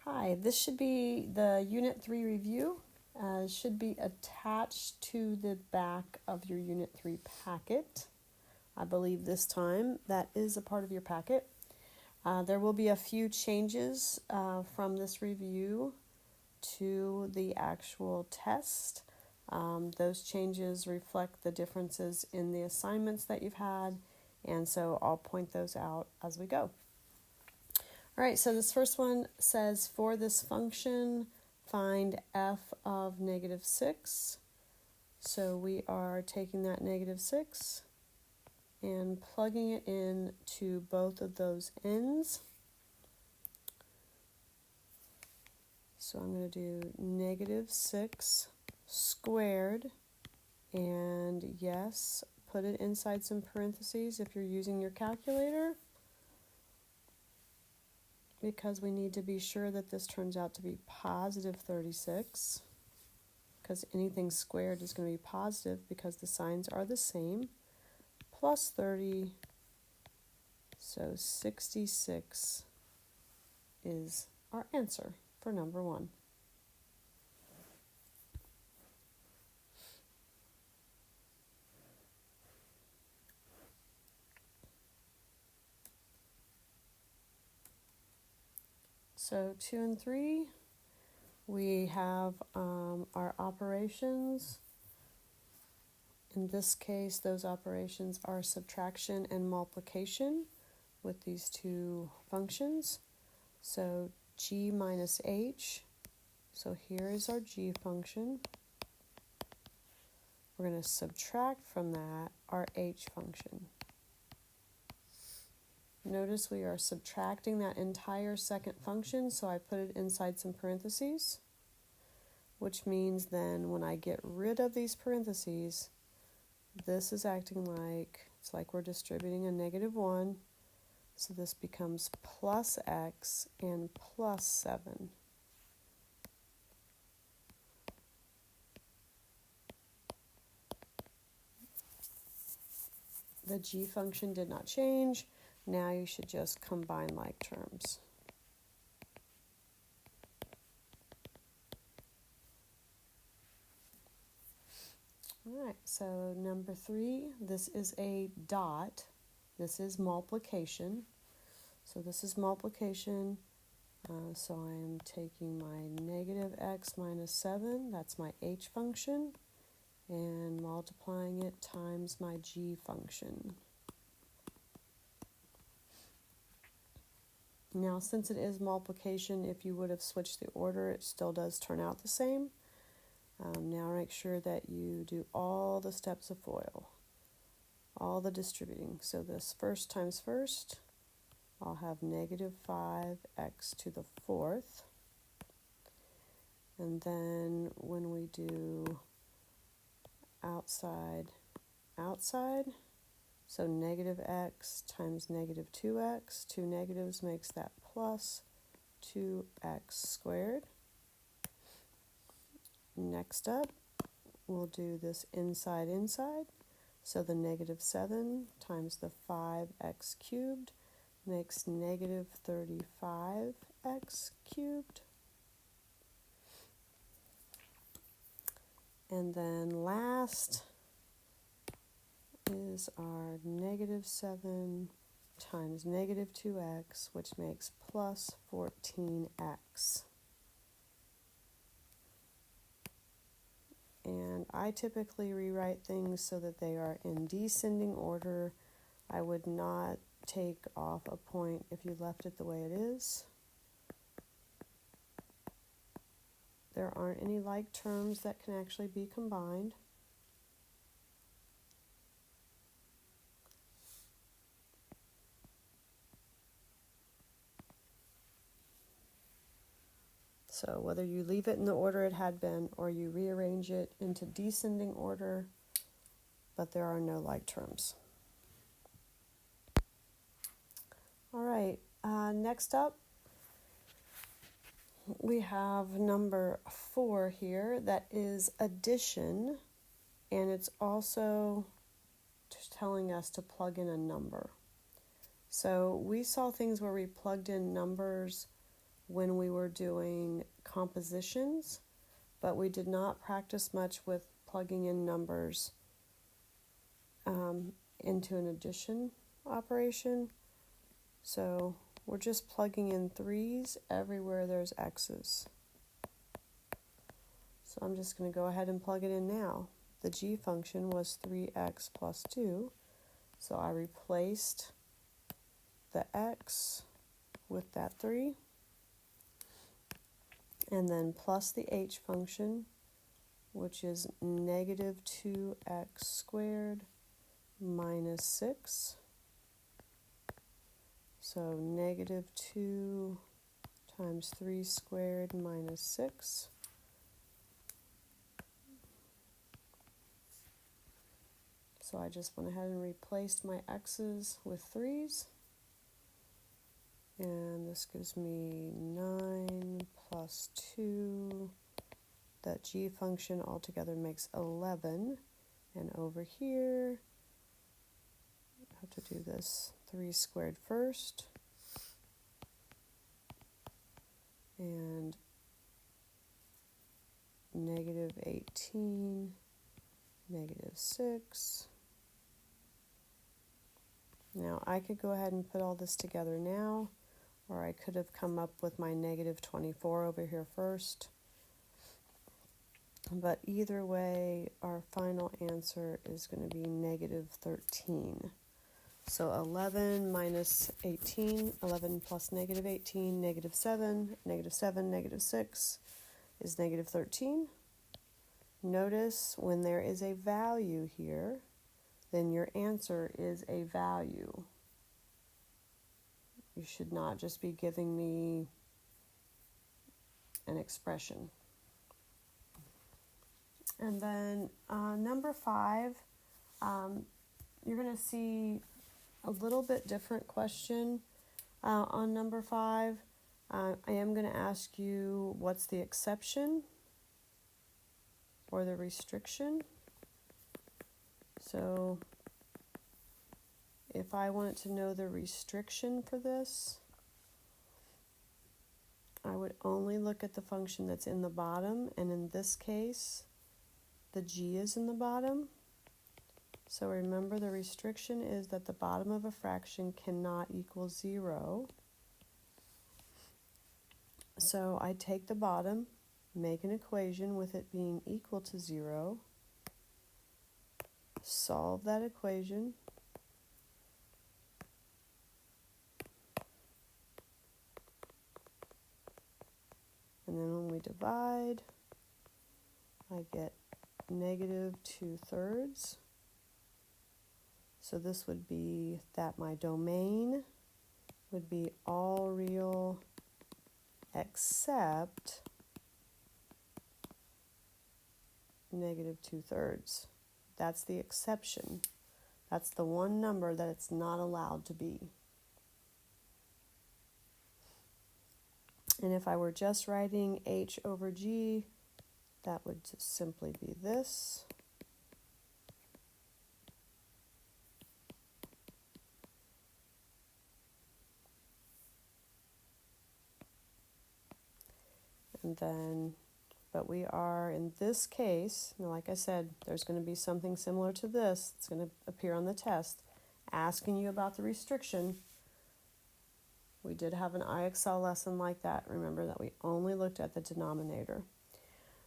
Hi, this should be the Unit 3 review. Should be attached to the back of your Unit 3 packet. I believe this time that is a part of your packet. There will be a few changes from this review to the actual test. Those changes reflect the differences in the assignments that you've had, and so I'll point those out as we go. All right, so this first one says for this function, find f of negative 6. So we are taking that negative 6 and plugging it in to both of those ends. So I'm going to do negative 6 squared, and yes, put it inside some parentheses if you're using your calculator, because we need to be sure that this turns out to be positive 36, because anything squared is going to be positive because the signs are the same, plus 30, so 66 is our answer for number 1. So 2 and 3, we have our operations. In this case, those operations are subtraction and multiplication with these two functions. So g minus h, so here is our g function. We're going to subtract from that our h function. Notice we are subtracting that entire second function, so I put it inside some parentheses, which means then when I get rid of these parentheses, this is acting like, it's like we're distributing a negative 1, so this becomes plus x and plus 7. The g function did not change. Now you should just combine like terms. All right, so number 3, this is a dot. This is multiplication. So this is multiplication. So I am taking my negative x minus 7, that's my h function, and multiplying it times my g function. Now, since it is multiplication, if you would have switched the order, it still does turn out the same. Now make sure that you do all the steps of FOIL, all the distributing. So this first times first, I'll have negative 5x to the 4th. And then when we do outside, so negative x times negative 2x, 2 negatives makes that plus 2x squared. Next up, we'll do this inside. So the negative 7 times the 5x cubed makes negative 35x cubed. And then last is our negative 7 times negative 2x, which makes plus 14x. And I typically rewrite things so that they are in descending order. I would not take off a point if you left it the way it is. There aren't any like terms that can actually be combined. So whether you leave it in the order it had been or you rearrange it into descending order, but there are no like terms. All right, next up, we have number 4 here. That is addition, and it's also telling us to plug in a number. So we saw things where we plugged in numbers when we were doing compositions, but we did not practice much with plugging in numbers into an addition operation. So we're just plugging in 3's everywhere there's x's. So I'm just going to go ahead and plug it in now. The g function was 3x plus 2, so I replaced the x with that 3, and then plus the h function, which is negative 2x squared minus 6. So negative 2 times 3 squared minus 6. So I just went ahead and replaced my x's with 3's. And this gives me 9 plus 2. That g function altogether makes 11. And over here, I have to do this 3 squared first. And negative 18, negative 6. Now I could go ahead and put all this together now, or I could have come up with my negative 24 over here first. But either way, our final answer is going to be negative 13. So 11 minus 18, 11 plus negative 18, negative 7, negative 7, negative 6 is negative 13. Notice when there is a value here, then your answer is a value. You should not just be giving me an expression. And then number 5, you're going to see a little bit different question on number 5. I am going to ask you what's the exception or the restriction. So if I wanted to know the restriction for this, I would only look at the function that's in the bottom, and in this case, the g is in the bottom. So remember, the restriction is that the bottom of a fraction cannot equal 0. So I take the bottom, make an equation with it being equal to 0, solve that equation, and then when we divide, I get negative 2/3. So this would be that my domain would be all real except negative 2/3. That's the exception. That's the one number that it's not allowed to be. And if I were just writing h over g, that would just simply be this. And then, but we are, in this case, like I said, there's going to be something similar to this. It's going to appear on the test, asking you about the restriction. We did have an IXL lesson like that. Remember that we only looked at the denominator.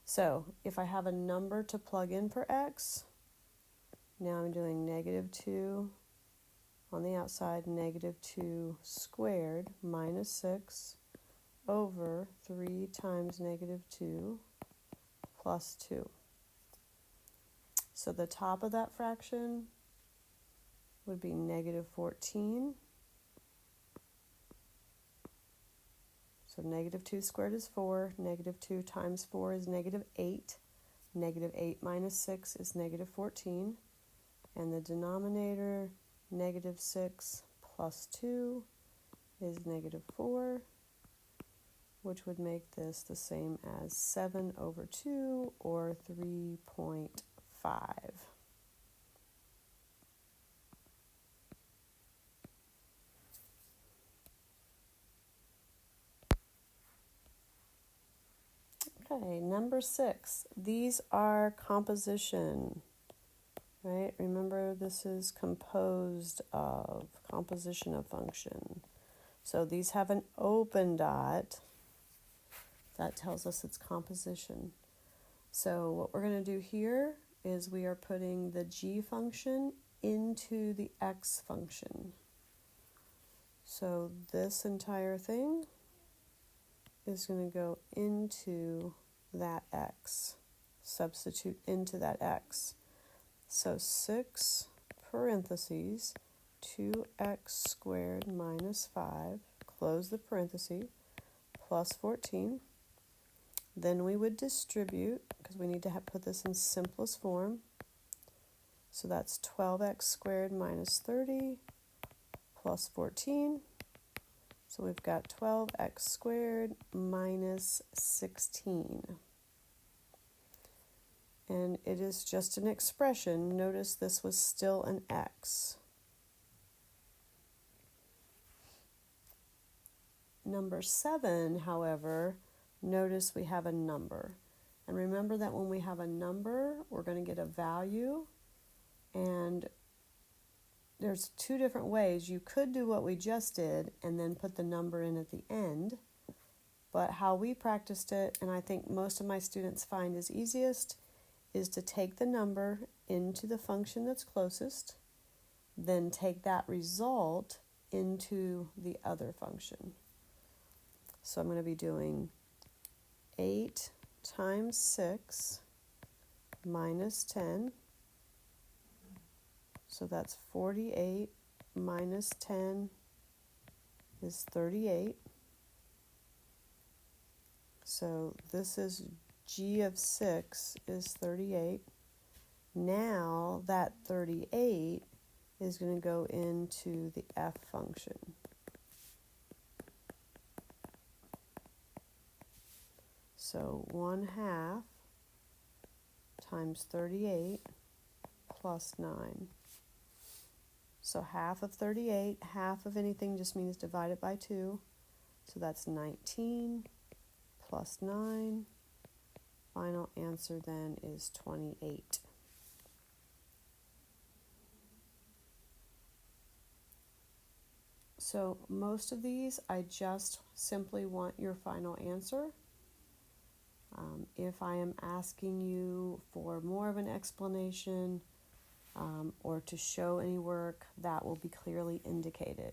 So if I have a number to plug in for x, now I'm doing negative 2 on the outside, negative 2 squared minus 6 over 3 times negative 2 plus 2. So the top of that fraction would be negative 14. So negative 2 squared is 4. Negative 2 times 4 is negative 8. Negative 8 minus 6 is negative 14. And the denominator, negative 6 plus 2 is negative 4, which would make this the same as 7 over 2, or 3.5. Okay, number 6. These are composition, right? Remember, this is composed of, composition of function. So these have an open dot. That tells us it's composition. So what we're going to do here is we are putting the g function into the x function. So this entire thing is going to go into that x. Substitute into that x. So 6 parentheses 2x squared minus 5, close the parenthesis, plus 14. Then we would distribute, because we need to put this in simplest form. So that's 12x squared minus 30 plus 14. So we've got 12x squared minus 16. And it is just an expression. Notice this was still an x. Number 7, however, notice we have a number. And remember that when we have a number, we're going to get a value. And there's 2 different ways. You could do what we just did and then put the number in at the end. But how we practiced it, and I think most of my students find is easiest, is to take the number into the function that's closest, then take that result into the other function. So I'm going to be doing 8 times 6 minus 10. So that's 48 minus 10 is 38. So this is g of 6 is 38. Now that 38 is going to go into the f function. So 1/2 times 38 plus 9. So half of 38, half of anything just means divide it by 2. So that's 19 plus 9. Final answer then is 28. So most of these, I just simply want your final answer. If I am asking you for more of an explanation or to show any work, that will be clearly indicated.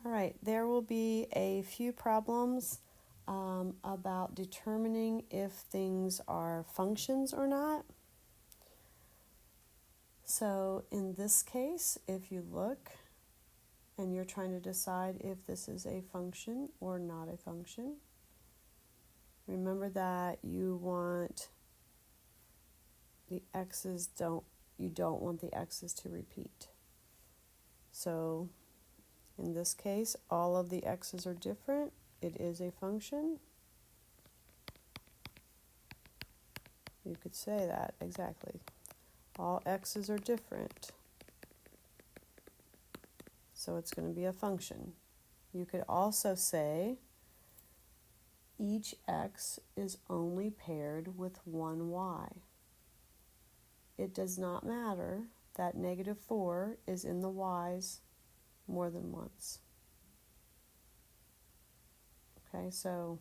All right, there will be a few problems about determining if things are functions or not. So in this case, if you look and you're trying to decide if this is a function or not a function, remember that you want the x's you don't want the x's to repeat. So in this case, all of the x's are different. It is a function. You could say that, exactly. All x's are different. So it's going to be a function. You could also say each x is only paired with one y. It does not matter that -4 is in the y's more than once. Okay, so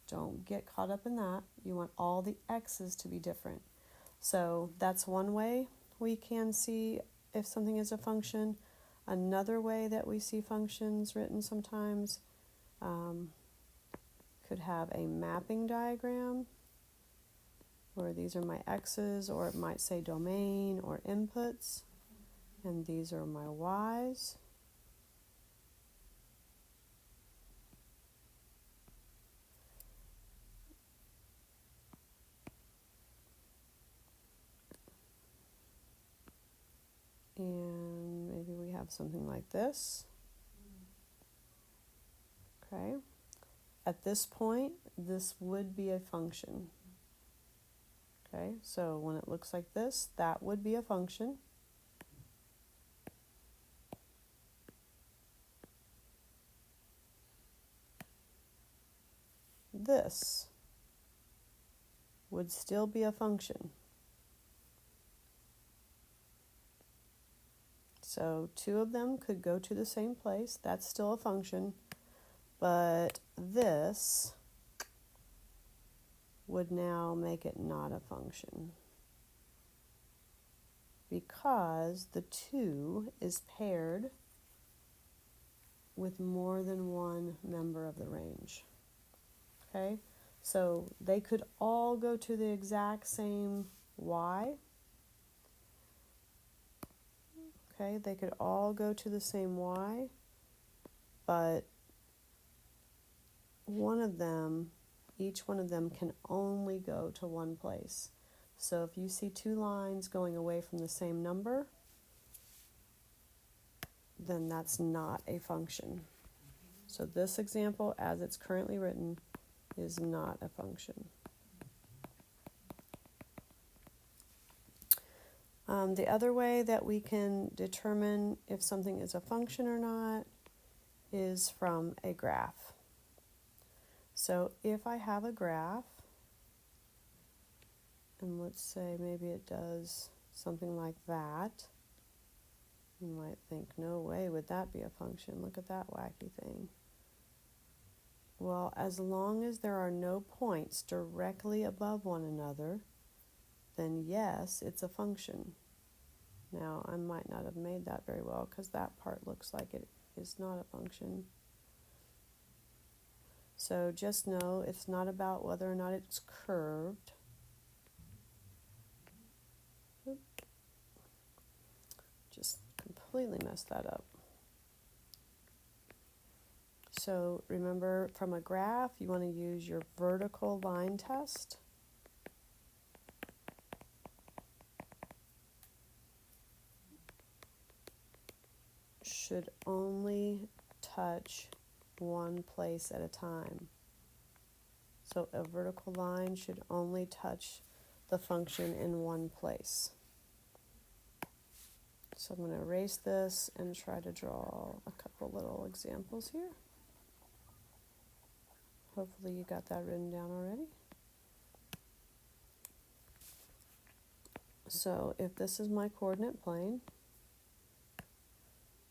don't get caught up in that. You want all the x's to be different. So that's one way we can see if something is a function. Another way that we see functions written sometimes could have a mapping diagram where these are my x's, or it might say domain or inputs, and these are my y's. And maybe we have something like this. Okay. At this point, this would be a function. Okay, so when it looks like this, that would be a function. this would still be a function. So two of them could go to the same place. That's still a function. But this would now make it not a function, because the 2 is paired with more than one member of the range. Okay, so they could all go to the exact same y. Okay, they could all go to the same y, but each one of them can only go to one place. So if you see two lines going away from the same number, then that's not a function. So this example, as it's currently written, is not a function. The other way that we can determine if something is a function or not is from a graph. So if I have a graph, and let's say maybe it does something like that, you might think, no way would that be a function. Look at that wacky thing. Well, as long as there are no points directly above one another, then yes, it's a function. Now, I might not have made that very well because that part looks like it is not a function. So just know it's not about whether or not it's curved. Just completely messed that up. So remember, from a graph, you want to use your vertical line test. Should only touch one place at a time. So a vertical line should only touch the function in one place. So I'm going to erase this and try to draw a couple little examples here. Hopefully you got that written down already. So if this is my coordinate plane,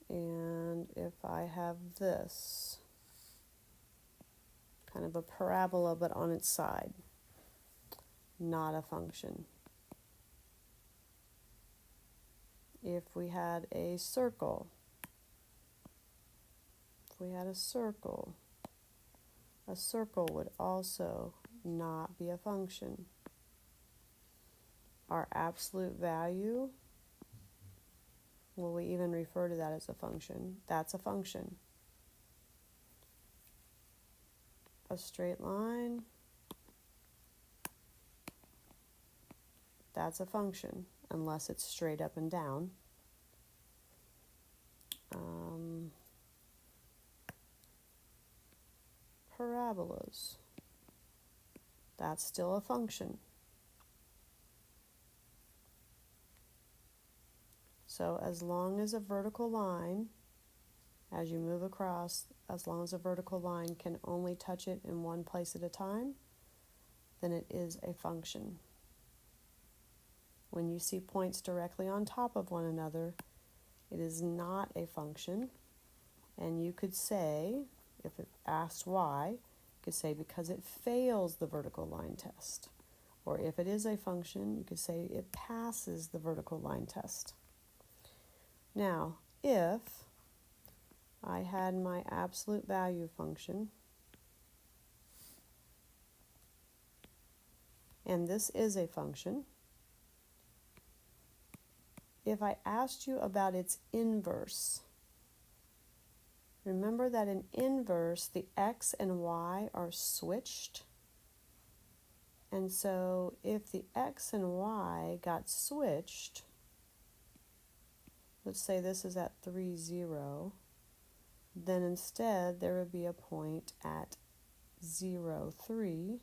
and if I have this, kind of a parabola but on its side, not a function. If we had a circle, a circle would also not be a function. Our absolute value, will we even refer to that as a function? That's a function. A straight line, that's a function, unless it's straight up and down. Parabolas, that's still a function. So as long as a vertical line, as you move across, as long as a vertical line can only touch it in one place at a time, then it is a function. When you see points directly on top of one another, it is not a function. And you could say, if it asked why, you could say because it fails the vertical line test. Or if it is a function, you could say it passes the vertical line test. Now, if I had my absolute value function, and this is a function, if I asked you about its inverse, remember that in inverse, the x and y are switched. And so if the x and y got switched, let's say this is at 3, 0, then instead there would be a point at 0, 3,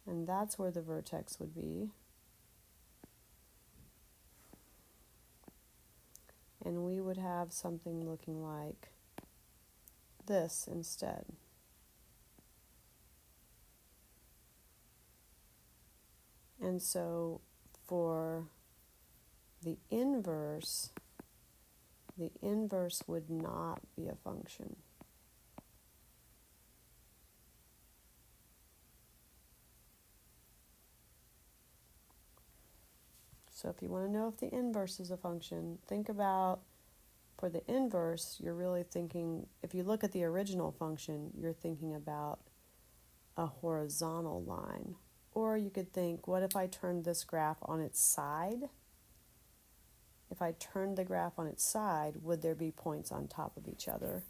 and that's where the vertex would be. And we would have something looking like this instead. And so for the inverse would not be a function. So if you want to know if the inverse is a function, think about, for the inverse, you're really thinking, if you look at the original function, you're thinking about a horizontal line. Or you could think, what if I turned this graph on its side? If I turned the graph on its side, would there be points on top of each other?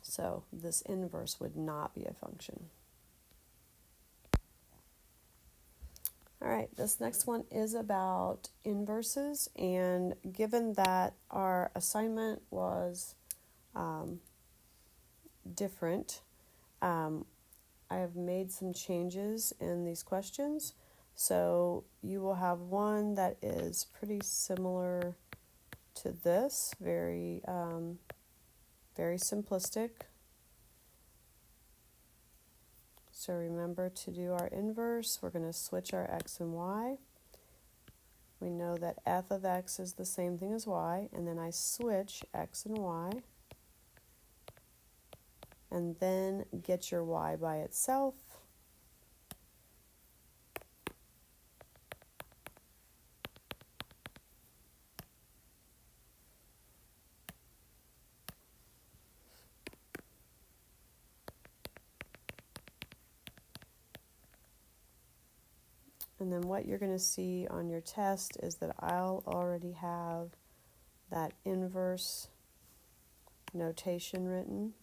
So this inverse would not be a function. All right, this next one is about inverses, and given that our assignment was different, I have made some changes in these questions. So you will have one that is pretty similar to this, very simplistic. So remember, to do our inverse, we're going to switch our x and y. We know that f of x is the same thing as y, and then I switch x and y, and then get your y by itself. And then what you're going to see on your test is that I'll already have that inverse notation written.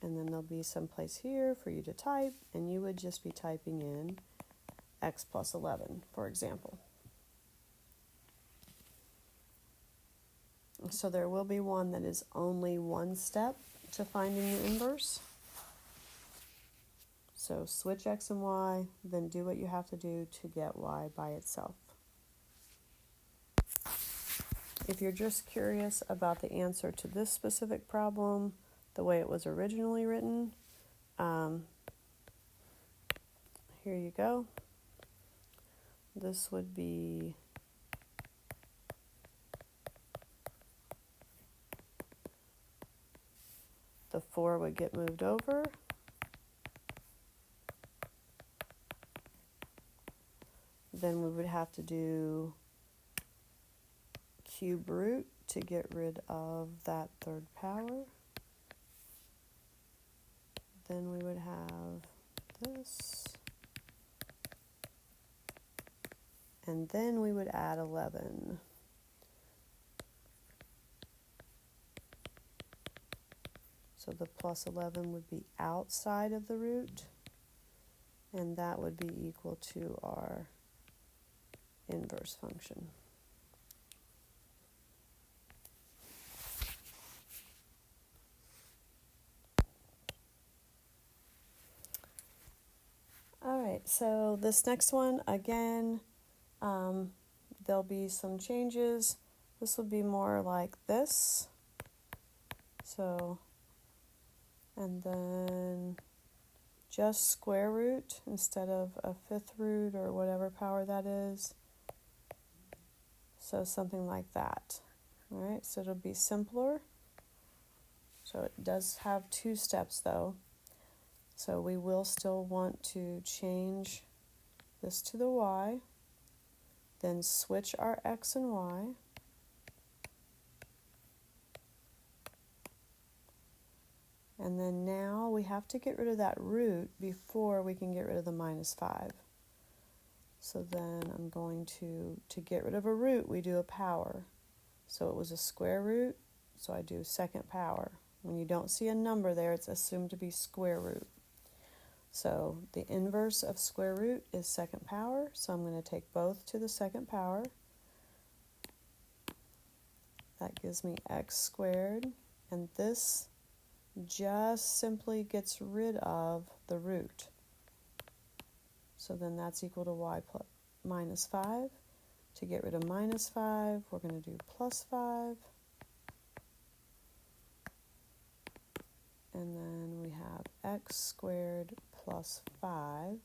And then there'll be some place here for you to type, and you would just be typing in x plus 11, for example. So there will be one that is only one step to finding the inverse. So switch x and y, then do what you have to do to get y by itself. If you're just curious about the answer to this specific problem, the way it was originally written, here you go. This would be the 4 would get moved over. Then we would have to do cube root to get rid of that third power. Then we would have this. And then we would add 11. So the plus 11 would be outside of the root, and that would be equal to our inverse function. All right, so this next one, again, there'll be some changes. This will be more like this. So, and then just square root instead of a fifth root or whatever power that is. So something like that. All right, so it'll be simpler. So it does have 2 steps though. So we will still want to change this to the y, then switch our x and y, and then now we have to get rid of that root before we can get rid of the minus 5. So then I'm going to get rid of a root, we do a power. So it was a square root, so I do second power. When you don't see a number there, it's assumed to be square root. So the inverse of square root is second power, so I'm going to take both to the second power. That gives me x squared, and this just simply gets rid of the root. So then that's equal to y plus minus 5. To get rid of minus 5, we're going to do plus 5. And then we have x squared plus 5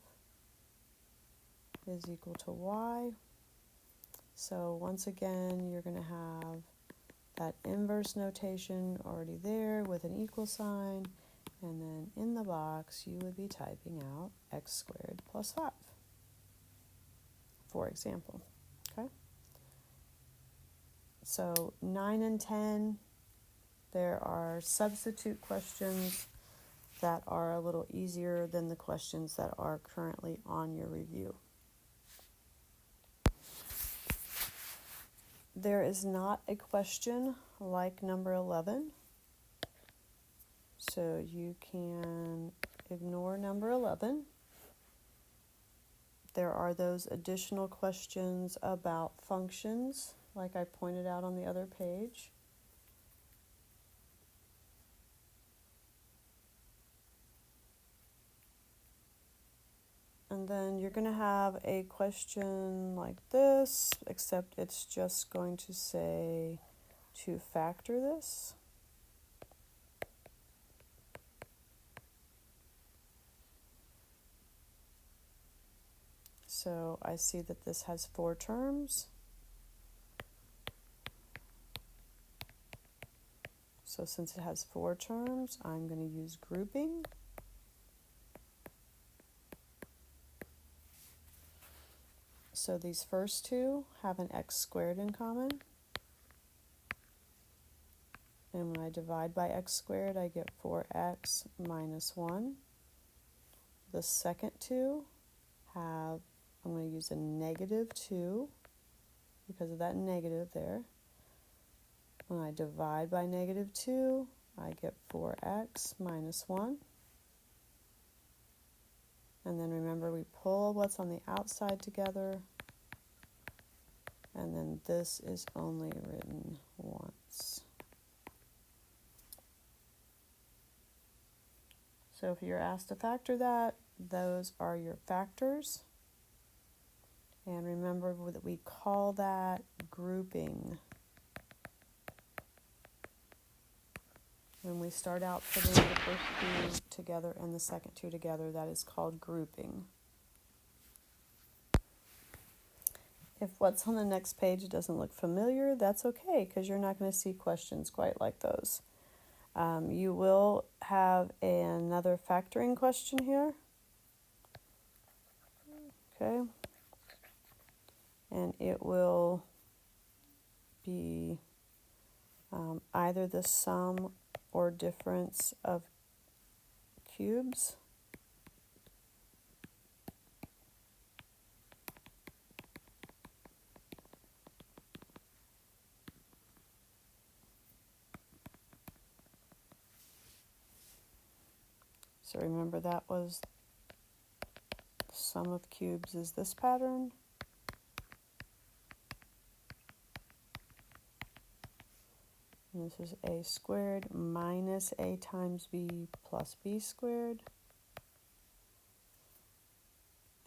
is equal to y. So once again, you're going to have that inverse notation already there with an equal sign, and then in the box you would be typing out x squared plus 5, for example. Okay. So 9 and 10, there are substitute questions that are a little easier than the questions that are currently on your review. There is not a question like number 11, so you can ignore number 11. There are those additional questions about functions, like I pointed out on the other page. And then you're going to have a question like this, except it's just going to say to factor this. So I see that this has 4 terms. So since it has 4 terms, I'm going to use grouping. So these first two have an x squared in common. And when I divide by x squared, I get 4x minus 1. The second two have, I'm going to use a negative 2 because of that negative there. When I divide by negative 2, I get 4x minus 1. And then remember, we pull what's on the outside together. And then this is only written once. So if you're asked to factor that, those are your factors. And remember that we call that grouping. When we start out putting the first two together and the second two together, that is called grouping. If what's on the next page doesn't look familiar, that's okay, because you're not going to see questions quite like those. You will have another factoring question here. Okay. And it will be either the sum or difference of cubes. So remember, that was the sum of cubes is this pattern. And this is a squared minus a times b plus b squared.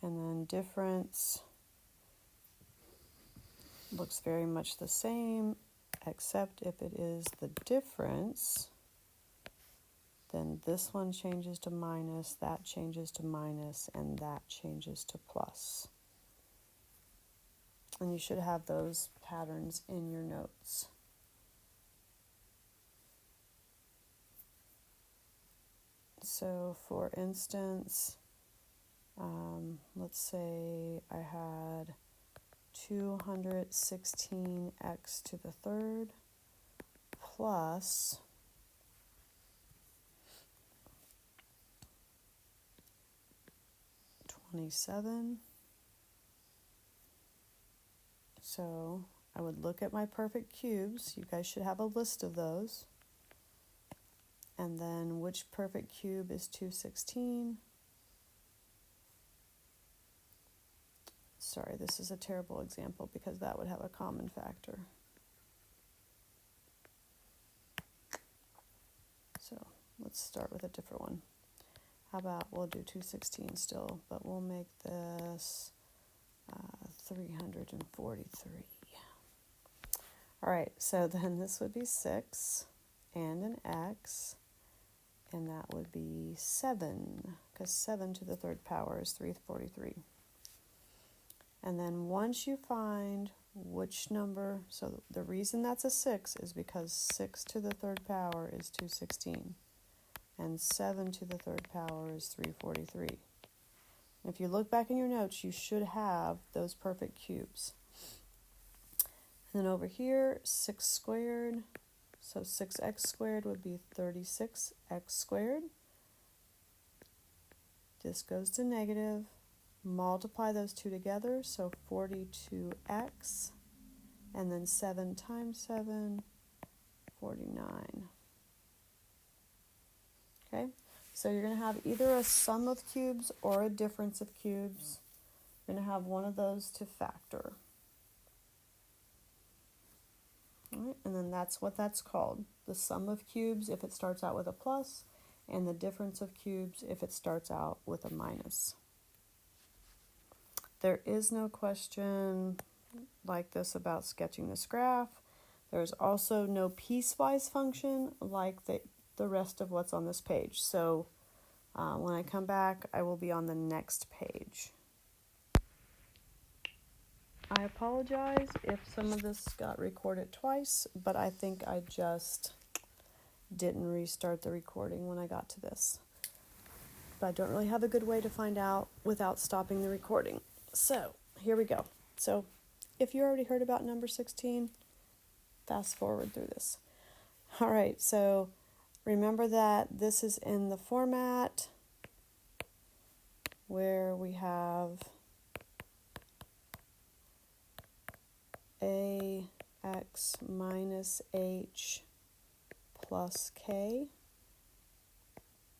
And then difference looks very much the same, except if it is the difference, then this one changes to minus, that changes to minus, and that changes to plus. And you should have those patterns in your notes. So for instance, let's say I had 216x to the third plus 27. So I would look at my perfect cubes. You guys should have a list of those. And then which perfect cube is 216? Sorry, this is a terrible example because that would have a common factor. So let's start with a different one. How about we'll do 216 still, but we'll make this 343. All right, so then this would be 6 and an x, and that would be 7, because 7 to the third power is 343. And then once you find which number, so the reason that's a 6 is because 6 to the third power is 216, and 7 to the third power is 343. If you look back in your notes, you should have those perfect cubes. And then over here, 6 squared, so 6x squared would be 36x squared. This goes to negative. Multiply those two together, so 42x, and then 7 times 7, 49. Okay, so you're going to have either a sum of cubes or a difference of cubes. You're going to have one of those to factor. All right, and then that's what that's called. The sum of cubes if it starts out with a plus, and the difference of cubes if it starts out with a minus. There is no question like this about sketching this graph. There's also no piecewise function like the rest of what's on this page. So when I come back, I will be on the next page. I apologize if some of this got recorded twice, but I think I just didn't restart the recording when I got to this. But I don't really have a good way to find out without stopping the recording. So here we go. So if you already heard about number 16, fast forward through this. All right, so remember that this is in the format where we have ax minus h plus k,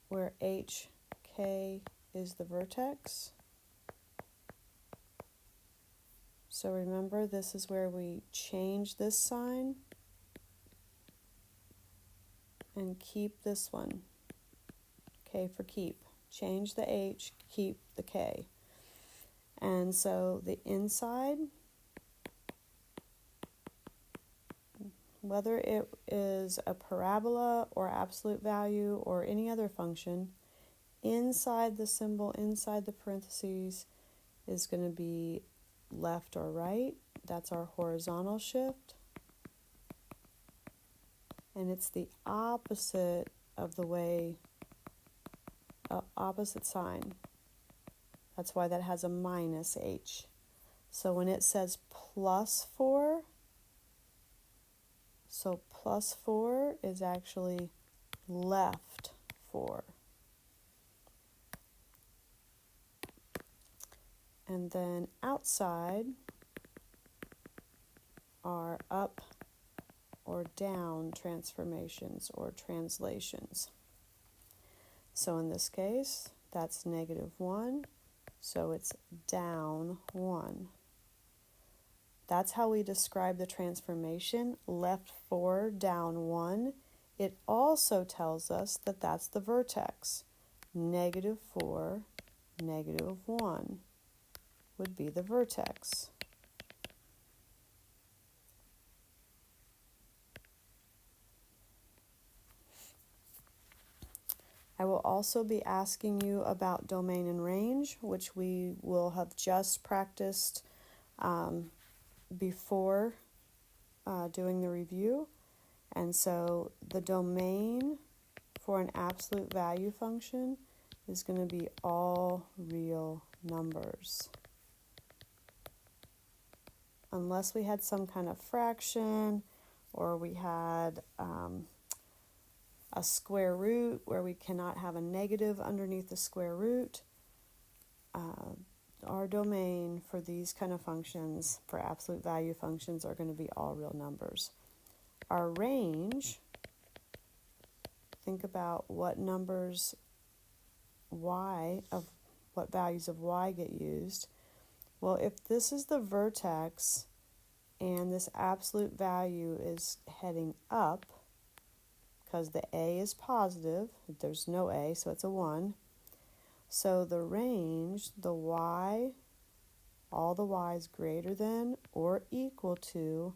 where hk is the vertex. So remember, this is where we change this sign and keep this one. K for keep. Change the H, keep the K. And so the inside, whether it is a parabola or absolute value or any other function, inside the symbol, inside the parentheses, is going to be left or right. That's our horizontal shift. And it's the opposite of the way, opposite sign. That's why that has a minus h. So when it says plus 4, so plus 4 is actually left 4. And then outside are up or down transformations or translations. So in this case, that's -1, so it's down 1. That's how we describe the transformation, left 4, down 1. It also tells us that that's the vertex. -4, -1 would be the vertex. I will also be asking you about domain and range, which we will have just practiced before doing the review. And so the domain for an absolute value function is going to be all real numbers. Unless we had some kind of fraction or we had a square root where we cannot have a negative underneath the square root, our domain for these kind of functions, for absolute value functions, are going to be all real numbers. Our range, think about what numbers y, of what values of y get used. Well, if this is the vertex and this absolute value is heading up, because the a is positive, there's no a, so it's a 1. So the range, the y, all the y's greater than or equal to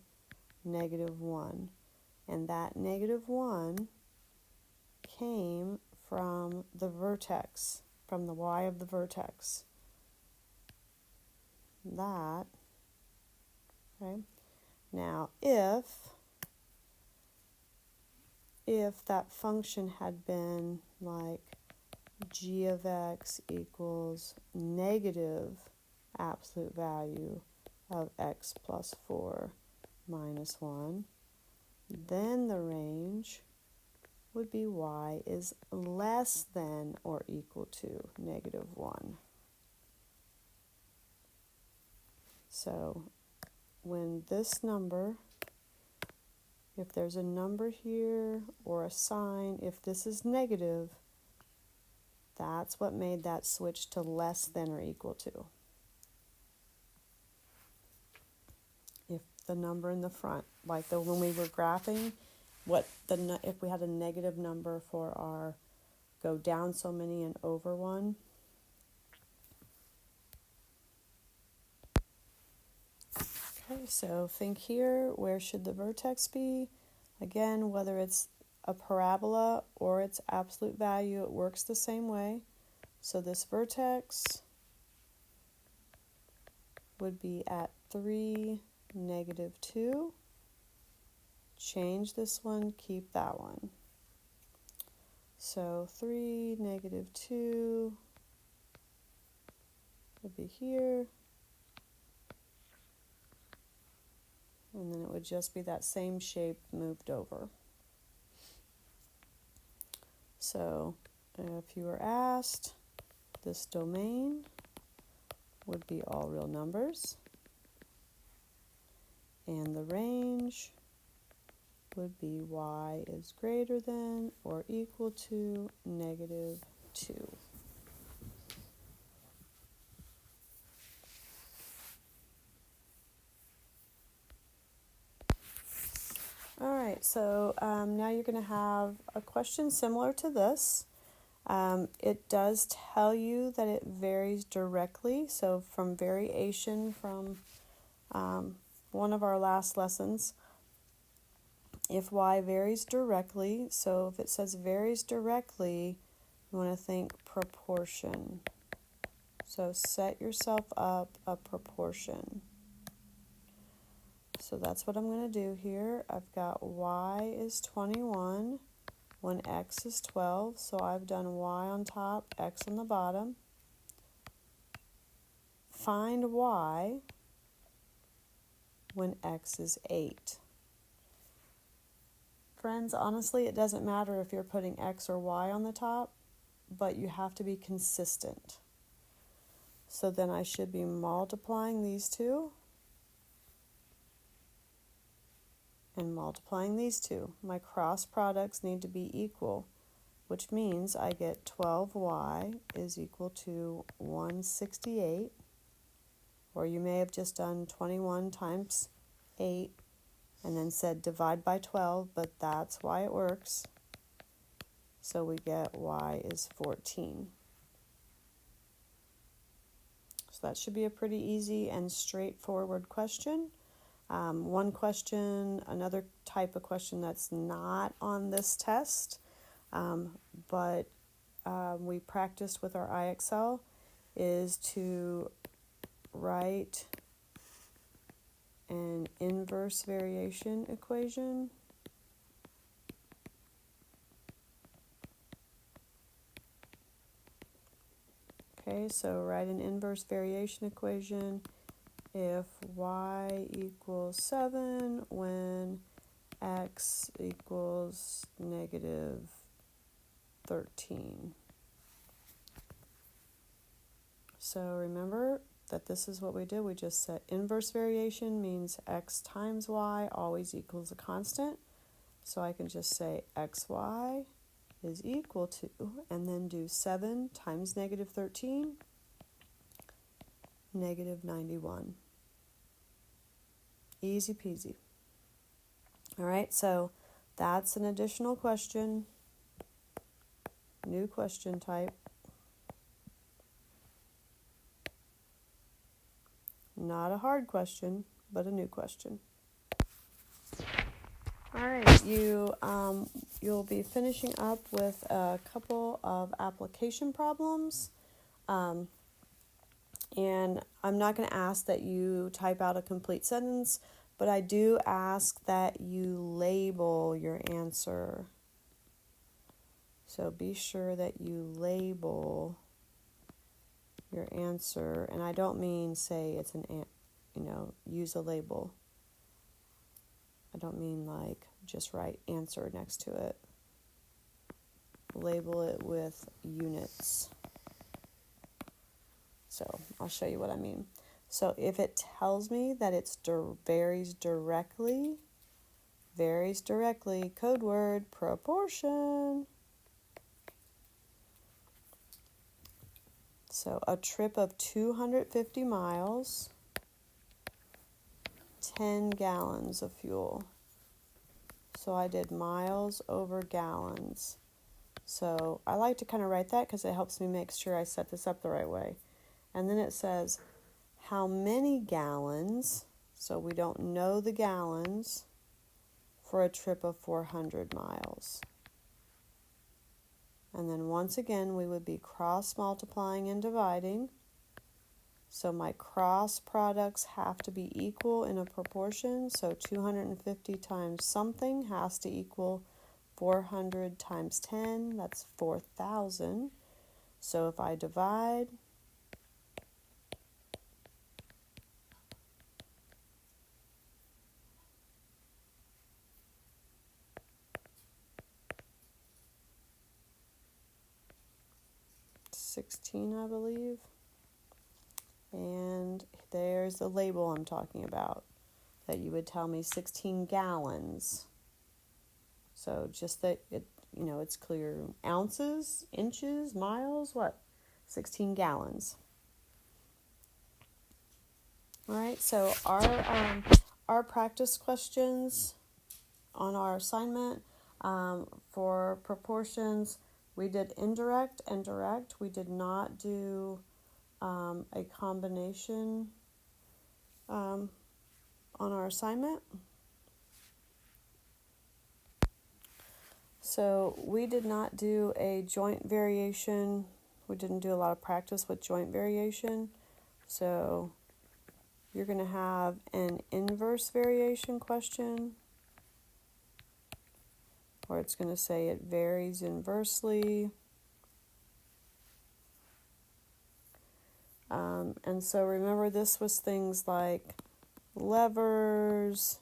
-1. And that -1 came from the vertex, from the y of the vertex. That, okay? Now, if that function had been like g of x equals negative absolute value of x plus 4 minus 1, then the range would be y is less than or equal to negative 1. So when this number, if there's a number here or a sign, if this is negative, that's what made that switch to less than or equal to. If the number in the front, like when we were graphing, if we had a negative number for our go down so many and over 1, okay, so think here, where should the vertex be? Again, whether it's a parabola or its absolute value, it works the same way. So this vertex would be at 3, negative 2. Change this one, keep that one. So 3, negative 2 would be here. And then it would just be that same shape moved over. So if you were asked, this domain would be all real numbers. And the range would be y is greater than or equal to negative 2. All right, so now you're going to have a question similar to this. It does tell you that it varies directly, so from variation from one of our last lessons, if y varies directly, so if it says varies directly, you want to think proportion. So set yourself up a proportion. So that's what I'm going to do here. I've got y is 21 when x is 12. So I've done y on top, x on the bottom. Find y when x is 8. Friends, honestly, it doesn't matter if you're putting x or y on the top, but you have to be consistent. So then I should be multiplying these two and multiplying these two. My cross products need to be equal, which means I get 12y is equal to 168, or you may have just done 21 times 8 and then said divide by 12, but that's why it works. So we get y is 14. So that should be a pretty easy and straightforward question. One question, another type of question that's not on this test, but we practiced with our IXL, is to write an inverse variation equation. Okay, so write an inverse variation equation if y equals 7 when x equals negative 13. So remember that this is what we did. We just set inverse variation means x times y always equals a constant. So I can just say xy is equal to, and then do 7 times negative 13, negative 91. Easy peasy. All right, so that's an additional question, new question type. Not a hard question, but a new question. All right, you'll be finishing up with a couple of application problems. And I'm not going to ask that you type out a complete sentence, but I do ask that you label your answer. So be sure that you label your answer. And I don't mean say it's use a label. I don't mean like just write answer next to it. Label it with units. So I'll show you what I mean. So if it tells me that it varies directly, code word, proportion. So a trip of 250 miles, 10 gallons of fuel. So I did miles over gallons. So I like to kind of write that because it helps me make sure I set this up the right way. And then it says how many gallons, so we don't know the gallons, for a trip of 400 miles. And then once again, we would be cross-multiplying and dividing. So my cross products have to be equal in a proportion. So 250 times something has to equal 400 times 10. That's 4,000. So if I divide, I believe. And there's the label I'm talking about, that you would tell me 16 gallons. So just that it's clear. Ounces, inches, miles, what? 16 gallons. All right, so our practice questions on our assignment for proportions, we did indirect and direct. We did not do a combination on our assignment. So we did not do a joint variation. We didn't do a lot of practice with joint variation. So you're going to have an inverse variation question, where it's going to say it varies inversely. And so remember, this was things like levers,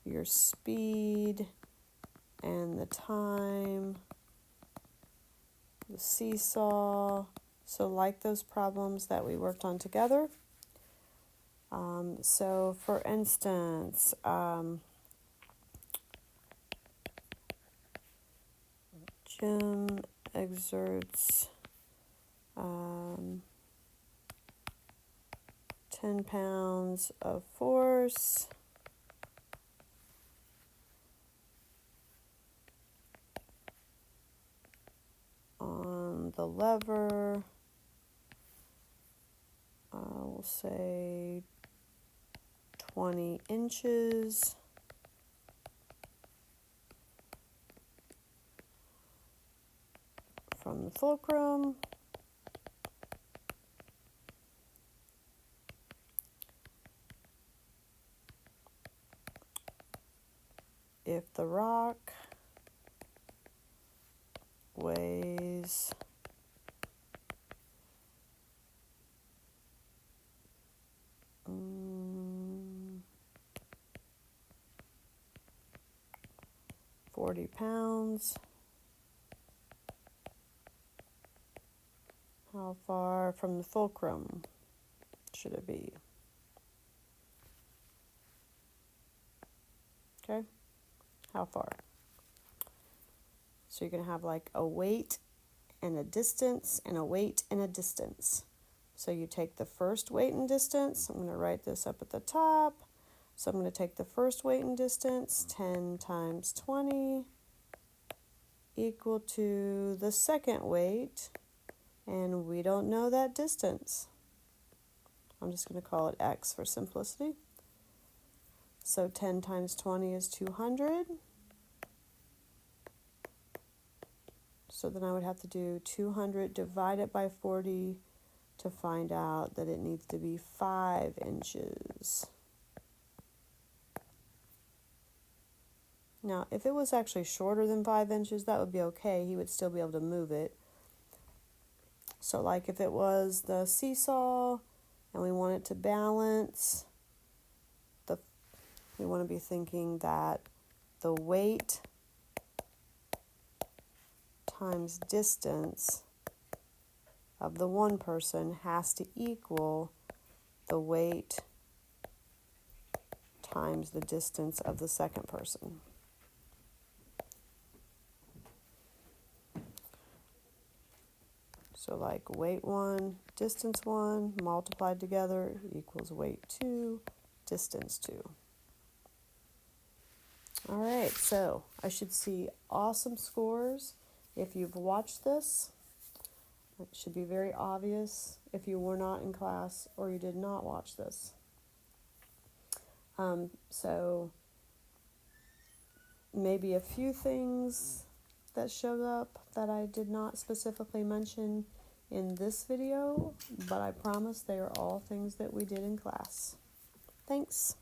your speed and the time, the seesaw. So like those problems that we worked on together. So for instance, Jim exerts 10 pounds of force on the lever, we'll say 20 inches. From the fulcrum. If the rock weighs 40 pounds, how far from the fulcrum should it be? Okay, how far? So you're going to have like a weight and a distance and a weight and a distance. So you take the first weight and distance. I'm going to write this up at the top. So I'm going to take the first weight and distance, 10 times 20, equal to the second weight, and we don't know that distance. I'm just going to call it x for simplicity. So 10 times 20 is 200. So then I would have to do 200 divided by 40 to find out that it needs to be 5 inches. Now, if it was actually shorter than 5 inches, that would be okay. He would still be able to move it. So like if it was the seesaw and we want it to balance, we want to be thinking that the weight times distance of the one person has to equal the weight times the distance of the second person. So like weight 1, distance 1 multiplied together equals weight 2, distance 2. All right, so I should see awesome scores if you've watched this. It should be very obvious if you were not in class or you did not watch this. So maybe a few things that showed up that I did not specifically mention in this video, but I promise they are all things that we did in class. Thanks.